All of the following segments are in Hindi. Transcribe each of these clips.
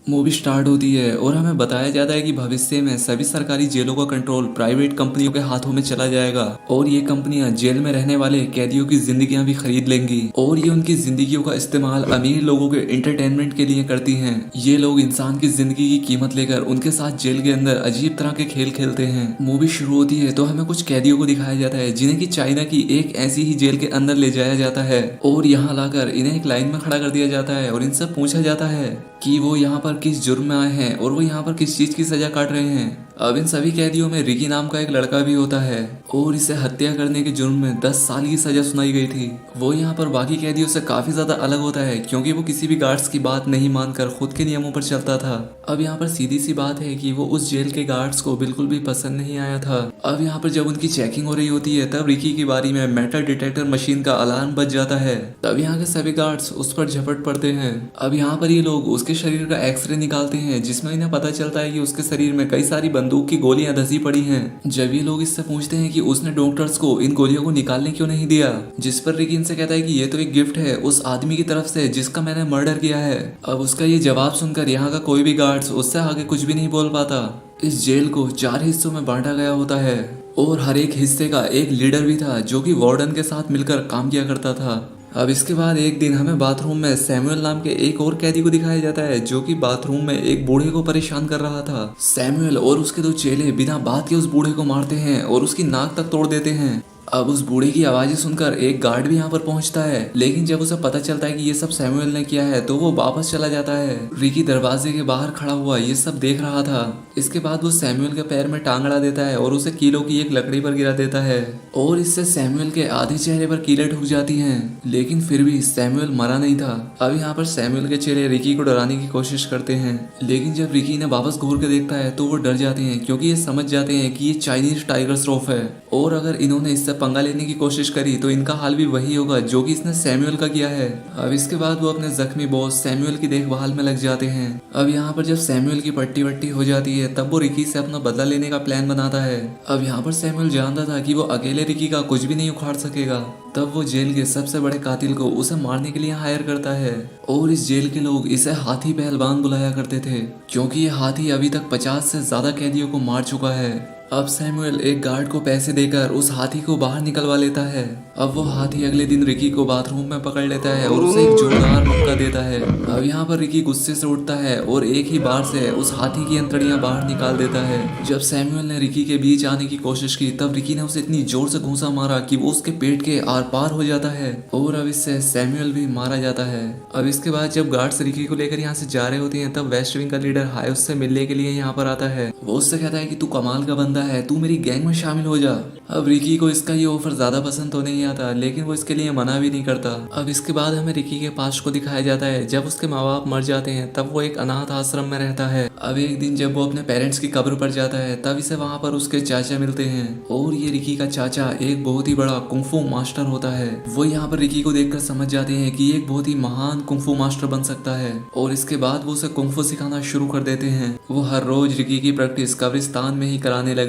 मूवी स्टार्ट होती है और हमें बताया जाता है कि भविष्य में सभी सरकारी जेलों का कंट्रोल प्राइवेट कंपनियों के हाथों में चला जाएगा और ये कंपनियां जेल में रहने वाले कैदियों की जिंदगियां भी खरीद लेंगी और ये उनकी जिंदगियों का इस्तेमाल अमीर लोगों के एंटरटेनमेंट के लिए करती हैं। ये लोग इंसान की जिंदगी की कीमत लेकर उनके साथ जेल के अंदर अजीब तरह के खेल खेलते हैं। मूवी शुरू होती है तो हमें कुछ कैदियों को दिखाया जाता है जिन्हें की चाइना की एक ऐसी ही जेल के अंदर ले जाया जाता है और यहाँ लाकर इन्हें एक लाइन में खड़ा कर दिया जाता है और इनसे पूछा जाता है कि वो यहाँ पर किस जुर्म में आए हैं और वो यहाँ पर किस चीज की सजा काट रहे हैं। अब इन सभी कैदियों में रिकी नाम का एक लड़का भी होता है और इसे हत्या करने के जुर्म में 10 साल की सजा सुनाई गई थी। वो यहाँ पर बाकी कैदियों से काफी ज्यादा अलग होता है क्योंकि वो किसी भी गार्ड्स की बात नहीं मानकर खुद के नियमों पर चलता था। अब यहाँ पर सीधी सी बात है कि वो उस जेल के गार्ड्स को बिल्कुल भी पसंद नहीं आया था। अब यहाँ पर जब उनकी चेकिंग हो रही होती है तब रिकी की बारी में मेटल डिटेक्टर मशीन का अलार्म बज जाता है। तब यहाँ के सभी गार्ड्स उस पर झपट पड़ते हैं। अब यहाँ पर ये लोग उसके शरीर का एक्सरे निकालते हैं जिसमें इन्हें पता चलता है कि उसके शरीर में कई सारी बंदूक की गोलियां धसी पड़ी हैं। जब ये लोग इससे पूछते हैं कि उसने डॉक्टर्स को इन गोलियों को निकालने क्यों नहीं दिया, जिस पर रिकी इनसे कहता है कि ये तो एक गिफ्ट है उस आदमी की तरफ से जिसका मैंने मर्डर किया है। अब उसका ये जवाब सुनकर यहाँ का कोई भी गार्ड्स उससे आगे कुछ भी नहीं बोल पाता। इस जेल को 4 हिस्सों में बांटा गया होता है और हर एक हिस्से का एक लीडर भी था जो कि वार्डन के साथ मिलकर काम किया करता था। अब इसके बाद एक दिन हमें बाथरूम में सैमुअल नाम के एक और कैदी को दिखाया जाता है जो कि बाथरूम में एक बूढ़े को परेशान कर रहा था। सैमुअल और उसके 2 चेले बिना बात के उस बूढ़े को मारते हैं और उसकी नाक तक तोड़ देते हैं। अब उस बूढ़े की आवाजें सुनकर एक गार्ड भी यहाँ पर पहुंचता है, लेकिन जब उसे पता चलता है कि ये सब सैमुअल ने किया है तो वो वापस चला जाता है। रिकी दरवाजे के बाहर खड़ा हुआ ये सब देख रहा था। इसके बाद वो सैमुअल के पैर में टांग अड़ा देता है और उसे कीलों की एक लकड़ी पर गिरा देता है और इससे सैमुअल के आधे चेहरे पर कीलें ठुक जाती हैं, लेकिन फिर भी सैमुअल मरा नहीं था। अब यहाँ पर सैमुअल के चेले रिकी को डराने की कोशिश करते हैं, लेकिन जब रिकी इन्हें वापस घूर के देखता है तो वो डर जाते हैं क्योंकि ये समझ जाते हैं कि ये चाइनीज टाइगर श्रॉफ है और अगर इन्होंने इससे पंगा लेने की कोशिश करी तो इनका हाल भी वही होगा जो कि इसने सैमुअल का किया है। अब इसके बाद वो अपने जख्मी बॉस सैमुअल की देखभाल में लग जाते हैं। अब यहाँ पर जब सैमुअल की पट्टी वट्टी हो जाती है तब वो रिकी से अपना बदला लेने का प्लान बनाता है। अब यहाँ पर सैमुअल जानता था कि वो अकेले रिकी का कुछ भी नहीं उखाड़ सकेगा। तब वो जेल के सबसे बड़े कातिल को उसे मारने के लिए हायर करता है और इस जेल के लोग इसे हाथी पहलवान बुलाया करते थे क्योंकि ये हाथी अभी तक 50 से ज्यादा कैदियों को मार चुका है। अब सैमुअल एक गार्ड को पैसे देकर उस हाथी को बाहर निकलवा लेता है। अब वो हाथी अगले दिन रिकी को बाथरूम में पकड़ लेता है और उसे एक जोरदार मुक्का देता है। अब यहाँ पर रिकी गुस्से से उठता है और एक ही बार से उस हाथी की अंतड़ियां बाहर निकाल देता है। जब सैमुअल ने रिकी के बीच आने की कोशिश की तब रिकी ने उसे इतनी जोर से घूंसा मारा कि वो उसके पेट के आर पार हो जाता है और अब इससे सैमुअल भी मारा जाता है। अब इसके बाद जब गार्ड्स रिकी को लेकर यहाँ से जा रहे होते हैं तब वेस्ट विंग का लीडर हाय उससे मिलने के लिए यहाँ पर आता है। वो उससे कहता है कि तू कमाल का बंदा है, तू मेरी गैंग में शामिल हो जा। अब रिकी को इसका ये ऑफर ज्यादा पसंद तो नहीं आता, लेकिन वो इसके लिए मना भी नहीं करता। अब इसके बाद हमें रिकी के पास्ट को दिखाया जाता है। जब उसके माँ बाप मर जाते हैं तब वो एक अनाथ आश्रम में रहता है। अब एक दिन जब वो अपने पेरेंट्स की कब्र पर जाता है तब इसे वहाँ पर उसके चाचा मिलते हैं और ये रिकी का चाचा एक बहुत ही बड़ा कुंफू मास्टर होता है। वो यहाँ पर रिकी को देखकर समझ जाते हैं कि एक बहुत ही महान कुंफू मास्टर बन सकता है और इसके बाद वो उसे कुंफू सिखाना शुरू कर देते हैं। वो हर रोज रिकी की प्रैक्टिस कब्रिस्तान में ही कराने लगे।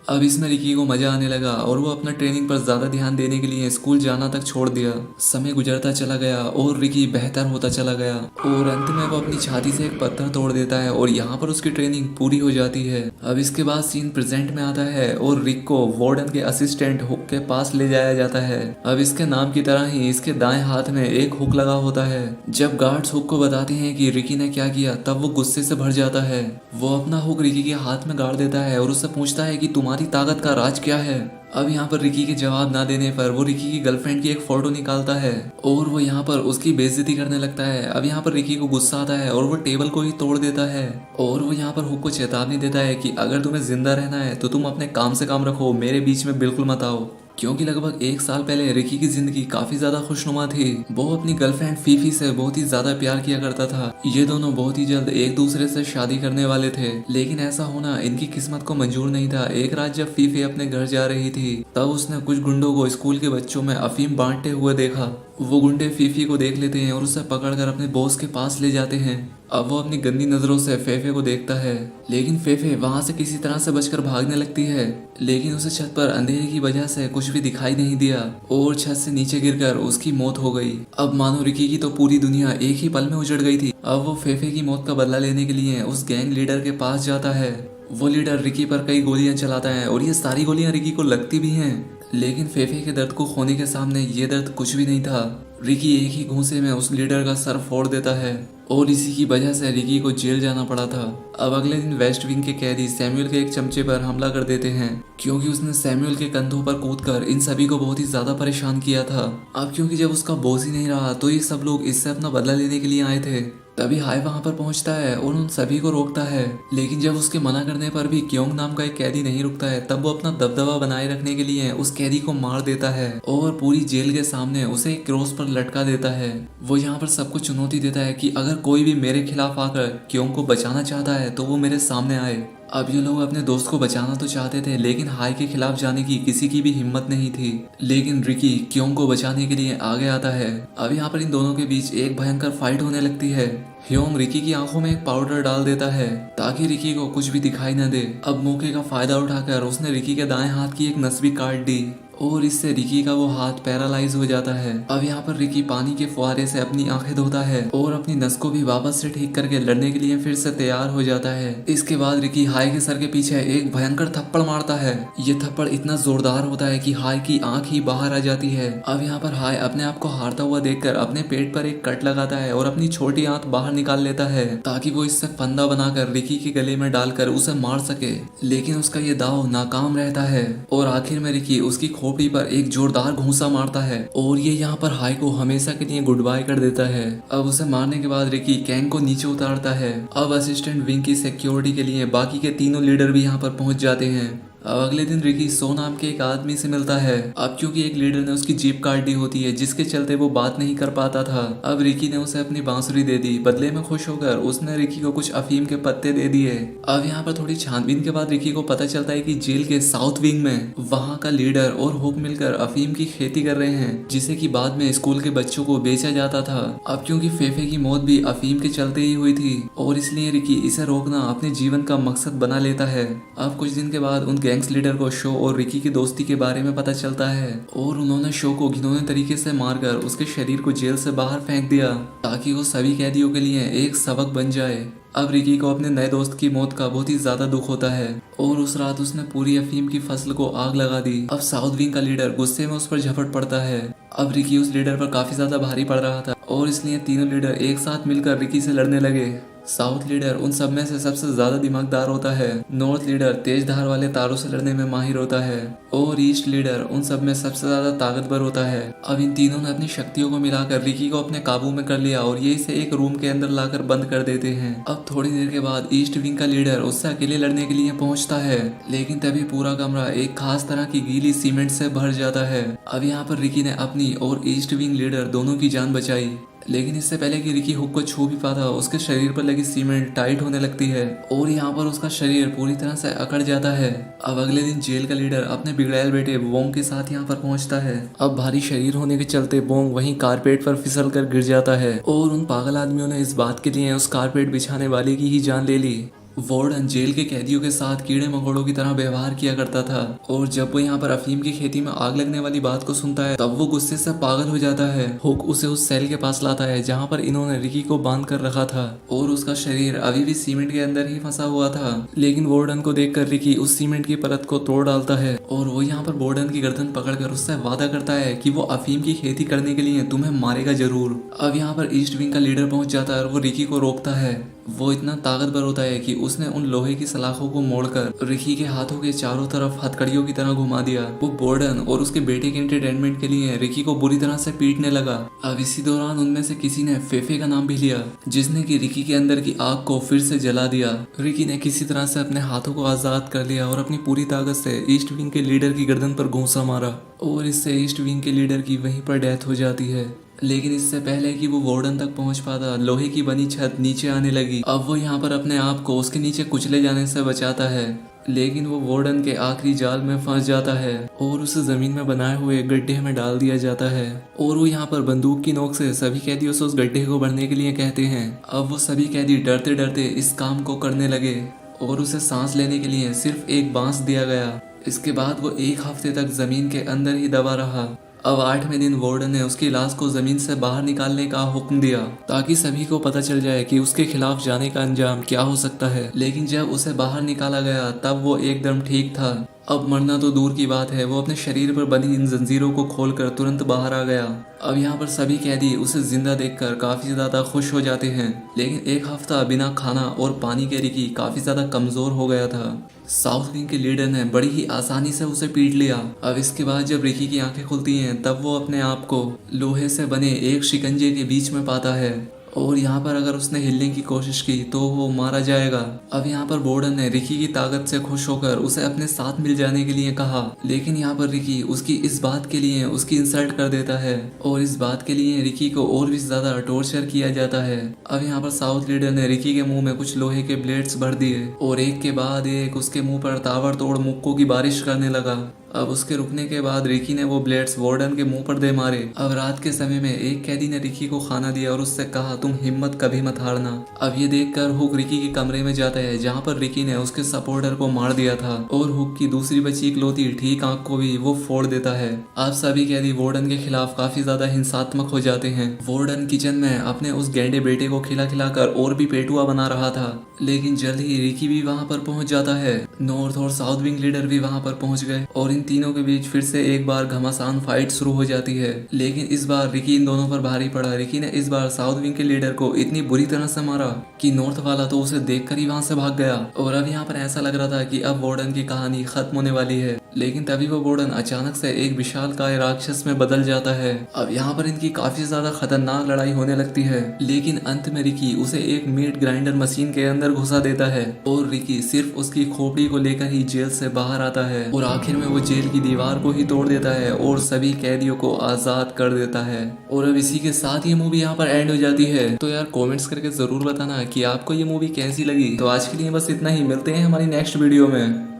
अब इसमें रिकी को मजा आने लगा और वो अपना ट्रेनिंग पर ज्यादा ध्यान देने के लिए स्कूल जाना तक छोड़ दिया। समय गुजरता चला गया और रिकी बेहतर होता चला गया और अंत में वो अपनी छाती से एक पत्थर तोड़ देता है और यहाँ पर उसकी ट्रेनिंग पूरी हो जाती है। अब इसके बाद सीन प्रेजेंट में आता है और रिक को वार्डन के असिस्टेंट हुक के पास ले जाया जाता है। अब इसके नाम की तरह ही इसके दाएं हाथ में एक हुक लगा होता है। जब गार्ड्स हुक को बताते हैं कि रिकी ने क्या किया तब वो गुस्से से भर जाता है। वो अपना हुक रिकी के हाथ में गाड़ देता है और उससे पूछता है कि तुम्हारी ताकत का राज क्या है। अब यहाँ पर रिकी के जवाब ना देने पर वो रिकी की गर्लफ्रेंड की एक फोटो निकालता है और वो यहाँ पर उसकी बेइज्जती करने लगता है। अब यहाँ पर रिकी को गुस्सा आता है और वो टेबल को ही तोड़ देता है और वो यहाँ पर हुक को चेतावनी देता है कि अगर तुम्हें जिंदा रहना है तो तुम अपने काम से काम रखो, मेरे बीच में बिल्कुल मत आओ। क्योंकि लगभग 1 साल पहले रिकी की जिंदगी काफी ज्यादा खुशनुमा थी। वो अपनी गर्लफ्रेंड फीफी से बहुत ही ज्यादा प्यार किया करता था। ये दोनों बहुत ही जल्द एक दूसरे से शादी करने वाले थे, लेकिन ऐसा होना इनकी किस्मत को मंजूर नहीं था। एक रात जब फीफी अपने घर जा रही थी तब उसने कुछ गुंडों को स्कूल के बच्चों में अफीम बांटते हुए देखा वो गुंडे फीफी को देख लेते हैं और उसे पकड़कर अपने बॉस के पास ले जाते हैं। अब वो अपनी गंदी नजरों से फेफे को देखता है, लेकिन फेफे वहां से किसी तरह से बचकर भागने लगती है। लेकिन उसे छत पर अंधेरे की वजह से कुछ भी दिखाई नहीं दिया और छत से नीचे गिरकर उसकी मौत हो गई। अब मानो रिकी की तो पूरी दुनिया एक ही पल में उजड़ गई थी। अब वो फेफे की मौत का बदला लेने के लिए उस गैंग लीडर के पास जाता है। वो लीडर रिकी पर कई गोलियां चलाता है और ये सारी गोलियां रिकी को लगती भी हैं, लेकिन फेफे के दर्द को खोने के सामने ये दर्द कुछ भी नहीं था। रिकी एक ही घूंसे में उस लीडर का सर फोड़ देता है और इसी की वजह से रिकी को जेल जाना पड़ा था। अब अगले दिन वेस्ट विंग के कैदी सैमुअल के एक चमचे पर हमला कर देते हैं, क्योंकि उसने सैमुअल के कंधों पर कूदकर इन सभी को बहुत ही ज्यादा परेशान किया था। अब क्योंकि जब उसका बॉस ही नहीं रहा तो ये सब लोग इससे अपना बदला लेने के लिए आए थे। तभी हाय वहां पर पहुंचता है और उन सभी को रोकता है, लेकिन जब उसके मना करने पर भी क्योंग नाम का एक कैदी नहीं रुकता है, तब वो अपना दबदबा बनाए रखने के लिए उस कैदी को मार देता है और पूरी जेल के सामने उसे एक क्रॉस पर लटका देता है। वो यहाँ पर सबको चुनौती देता है कि अगर कोई भी मेरे खिलाफ आकर क्योंग को बचाना चाहता है तो वो मेरे सामने आए। अब ये लोग अपने दोस्त को बचाना तो चाहते थे, लेकिन हाय के खिलाफ जाने की किसी की भी हिम्मत नहीं थी। लेकिन रिकी क्योंग को बचाने के लिए आगे आता है। अब यहाँ पर इन दोनों के बीच एक भयंकर फाइट होने लगती है। ह्योंग रिकी की आंखों में एक पाउडर डाल देता है ताकि रिकी को कुछ भी दिखाई न दे। अब मौके का फायदा उठाकर उसने रिकी के दाएं हाथ की एक नस भी काट दी और इससे रिकी का वो हाथ पैरालाइज हो जाता है। अब यहाँ पर रिकी पानी के फुहारे से अपनी आंखें धोता है और अपनी नस को भी वापस से ठीक करके लड़ने के लिए फिर से तैयार हो जाता है। इसके बाद रिकी हाय के सर के पीछे एक भयंकर थप्पड़ मारता है। ये थप्पड़ इतना जोरदार होता है कि हाय की आंख ही बाहर आ जाती है। अब यहाँ पर हाय अपने आप को हारता हुआ देखकर अपने पेट पर एक कट लगाता है और अपनी छोटी आंत बाहर निकाल लेता है ताकि वो इससे फंदा बनाकर रिकी के गले में डालकर उसे मार सके। लेकिन उसका ये दाव नाकाम रहता है और आखिर में रिकी उसकी खोपड़ी पर एक जोरदार घूंसा मारता है और ये यहाँ पर हाय को हमेशा के लिए गुड बाय कर देता है। अब उसे मारने के बाद रिकी कैंग को नीचे उतारता है। अब असिस्टेंट विंग की सिक्योरिटी के लिए बाकी के तीनों लीडर भी यहाँ पर पहुंच जाते हैं। अब अगले दिन रिकी सो नाम के एक आदमी से मिलता है। अब क्योंकि एक लीडर ने उसकी जीप काट दी होती है, जिसके चलते वो बात नहीं कर पाता था। अब रिकी ने उसे अपनी बांसुरी दे दी। बदले में खुश होकर उसने रिकी को कुछ अफीम के पत्ते दे दिए। अब यहाँ पर थोड़ी छानबीन के बाद रिकी को पता चलता है कि जेल के साउथ विंग में वहाँ का लीडर और हुक मिलकर अफीम की खेती कर रहे हैं, जिसे की बाद में स्कूल के बच्चों को बेचा जाता था। अब क्योंकि फेफे की मौत भी अफीम के चलते ही हुई थी और इसलिए रिकी इसे रोकना अपने जीवन का मकसद बना लेता है। अब कुछ दिन के बाद उन गैंग्स लीडर को शो और रिकी की दोस्ती के बारे में पता चलता है और उन्होंने शो को घिनौने तरीके से मारकर उसके शरीर को जेल से बाहर फेंक दिया ताकि वो सभी कैदियों के लिए एक सबक बन जाए। अब रिकी को अपने नए दोस्त की मौत का बहुत ही ज्यादा दुख होता है और उस रात उसने पूरी अफीम की फसल को आग लगा दी। अब साउथ विंग का लीडर गुस्से में उस पर झपट पड़ता है। अब रिकी उस लीडर पर काफी ज्यादा भारी पड़ रहा था और इसलिए तीनों लीडर एक साथ मिलकर रिकी से लड़ने लगे। साउथ लीडर उन सब में से सबसे ज्यादा दिमागदार होता है। नॉर्थ लीडर तेज धार वाले तारों से लड़ने में माहिर होता है और ईस्ट लीडर उन सब में सबसे ज्यादा ताकतवर होता है। अब इन तीनों ने अपनी शक्तियों को मिलाकर रिकी को अपने काबू में कर लिया और ये इसे एक रूम के अंदर लाकर बंद कर देते हैं। अब थोड़ी देर के बाद ईस्ट विंग का लीडर उससे अकेले लड़ने के लिए पहुंचता है, लेकिन तभी पूरा कमरा एक खास तरह की गीली सीमेंट से भर जाता है। अब यहाँ पर रिकी ने अपनी और ईस्ट विंग लीडर दोनों की जान बचाई, लेकिन इससे पहले कि रिकी हुक को छू भी पाता उसके शरीर पर लगी सीमेंट टाइट होने लगती है और यहाँ पर उसका शरीर पूरी तरह से अकड़ जाता है। अब अगले दिन जेल का लीडर अपने बिगड़ैल बेटे वोंग के साथ यहाँ पर पहुँचता है। अब भारी शरीर होने के चलते वोंग वहीं कारपेट पर फिसल कर गिर जाता है और उन पागल आदमियों ने इस बात के लिए उस कारपेट बिछाने वाले की ही जान ले ली। वार्डन जेल के कैदियों के साथ कीड़े मकोड़ों की तरह व्यवहार किया करता था और जब वो यहाँ पर अफीम की खेती में आग लगने वाली बात को सुनता है तब वो गुस्से से पागल हो जाता है। हुक उसे उस सेल के पास लाता है जहाँ पर इन्होंने रिकी को बांध कर रखा था और उसका शरीर अभी भी सीमेंट के अंदर ही फंसा हुआ था। लेकिन वार्डन को देखकर रिकी उस सीमेंट की परत को तोड़ डालता है और वो यहाँ पर वार्डन की गर्दन पकड़कर उससे वादा करता है कि वो अफीम की खेती करने के लिए तुम्हें मारेगा जरूर। अब यहाँ पर ईस्ट विंग का लीडर पहुंच जाता है और वो रिकी को रोकता है। वो इतना ताकतवर होता है कि उसने उन लोहे की सलाखों को मोड़कर रिकी के हाथों के चारों तरफ हथकड़ियों की तरह घुमा दिया। वो वार्डन और उसके बेटे के एंटरटेनमेंट के लिए रिकी को बुरी तरह से पीटने लगा। अब इसी दौरान उनमें से किसी ने फेफे का नाम भी लिया, जिसने कि रिकी के अंदर की आग को फिर से जला दिया। रिकी ने किसी तरह से अपने हाथों को आजाद कर लिया और अपनी पूरी ताकत से ईस्ट विंग के लीडर की गर्दन पर घूंसा मारा और इससे ईस्ट विंग के लीडर की वहीं पर डेथ हो जाती है। लेकिन इससे पहले कि वो वार्डन तक पहुंच पाता लोहे की बनी छत नीचे आने लगी। अब वो यहाँ पर अपने आप को उसके नीचे कुचले जाने से बचाता है। लेकिन वो वार्डन के आखिरी जाल में फंस जाता है और उसे जमीन में बनाए हुए गड्ढे में डाल दिया जाता है और वो यहाँ पर बंदूक की नोक से सभी कैदियों से उस गड्ढे को भरने के लिए कहते हैं। अब वो सभी कैदी डरते डरते इस काम को करने लगे और उसे सांस लेने के लिए सिर्फ एक बांस दिया गया। इसके बाद वो एक हफ्ते तक जमीन के अंदर ही दबा रहा। अब 8वें दिन वार्डन ने उसकी लाश को जमीन से बाहर निकालने का हुक्म दिया ताकि सभी को पता चल जाए कि उसके खिलाफ जाने का अंजाम क्या हो सकता है। लेकिन जब उसे बाहर निकाला गया तब वो एकदम ठीक था। अब मरना तो दूर की बात है, वो अपने शरीर पर बंधी इन जंजीरों को खोलकर तुरंत बाहर आ गया। अब यहाँ पर सभी कैदी उसे जिंदा देखकर काफी ज्यादा खुश हो जाते हैं। लेकिन एक हफ्ता बिना खाना और पानी के रिकी काफी ज्यादा कमजोर हो गया था। साउथ विंग के लीडर ने बड़ी ही आसानी से उसे पीट लिया। अब इसके बाद जब रिकी की आंखें खुलती हैं तब वो अपने आप को लोहे से बने एक शिकंजे के बीच में पाता है और यहाँ पर अगर उसने हिलने की कोशिश की तो वो मारा जाएगा। अब यहाँ पर वार्डन ने रिकी की ताकत से खुश होकर उसे अपने साथ मिल जाने के लिए कहा, लेकिन यहाँ पर रिकी उसकी इस बात के लिए उसकी इंसल्ट कर देता है और इस बात के लिए रिकी को और भी ज्यादा टॉर्चर किया जाता है। अब यहाँ पर साउथ लीडर ने रिकी के मुंह में कुछ लोहे के ब्लेड्स भर दिए और एक के बाद एक उसके मुंह पर ताबड़तोड़ मुक्कों की बारिश करने लगा। अब उसके रुकने के बाद रिकी ने वो ब्लेड्स वार्डन के मुंह पर दे मारे। अब रात के समय में एक कैदी ने रिकी को खाना दिया और उससे कहा, तुम हिम्मत कभी मत हारना। अब ये देखकर हुक रिकी के कमरे में जाता है जहाँ पर रिकी ने उसके सपोर्टर को मार दिया था और हुक की दूसरी बची इकलौती ठीक आंख को भी वो फोड़ देता है। अब सभी कैदी वार्डन के खिलाफ काफी ज्यादा हिंसात्मक हो जाते हैं। वार्डन किचन में अपने उस गैंडे बेटे को खिला खिलाकर और भी पेटुआ बना रहा था, लेकिन जल्द ही रिकी भी वहाँ पर पहुंच जाता है। नॉर्थ और साउथ विंग लीडर भी वहाँ पर पहुंच गए और इन तीनों के बीच फिर से एक बार घमासान फाइट शुरू हो जाती है। लेकिन इस बार रिकी इन दोनों पर भारी पड़ा। रिकी ने इस बार साउथ विंग के लीडर को इतनी बुरी तरह से मारा कि नॉर्थ वाला तो उसे देखकर ही वहां से भाग गया। और अब यहाँ पर ऐसा लग रहा था कि अब वार्डन की कहानी खत्म होने वाली है, लेकिन तभी वो वार्डन अचानक से एक विशालकाय राक्षस में बदल जाता है। अब यहाँ पर इनकी काफी ज्यादा खतरनाक लड़ाई होने लगती है, लेकिन अंत में रिकी उसे एक मीट ग्राइंडर मशीन के अंदर घुसा देता है और रिकी सिर्फ उसकी खोपड़ी को लेकर ही जेल से बाहर आता है और आखिर में वो जेल की दीवार को ही तोड़ देता है और सभी कैदियों को आजाद कर देता है। और अब इसी के साथ ये मूवी यहाँ पर एंड हो जाती है। तो यार कमेंट्स करके जरूर बताना कि आपको ये मूवी कैसी लगी। तो आज के लिए बस इतना ही, मिलते हैं हमारी नेक्स्ट वीडियो में।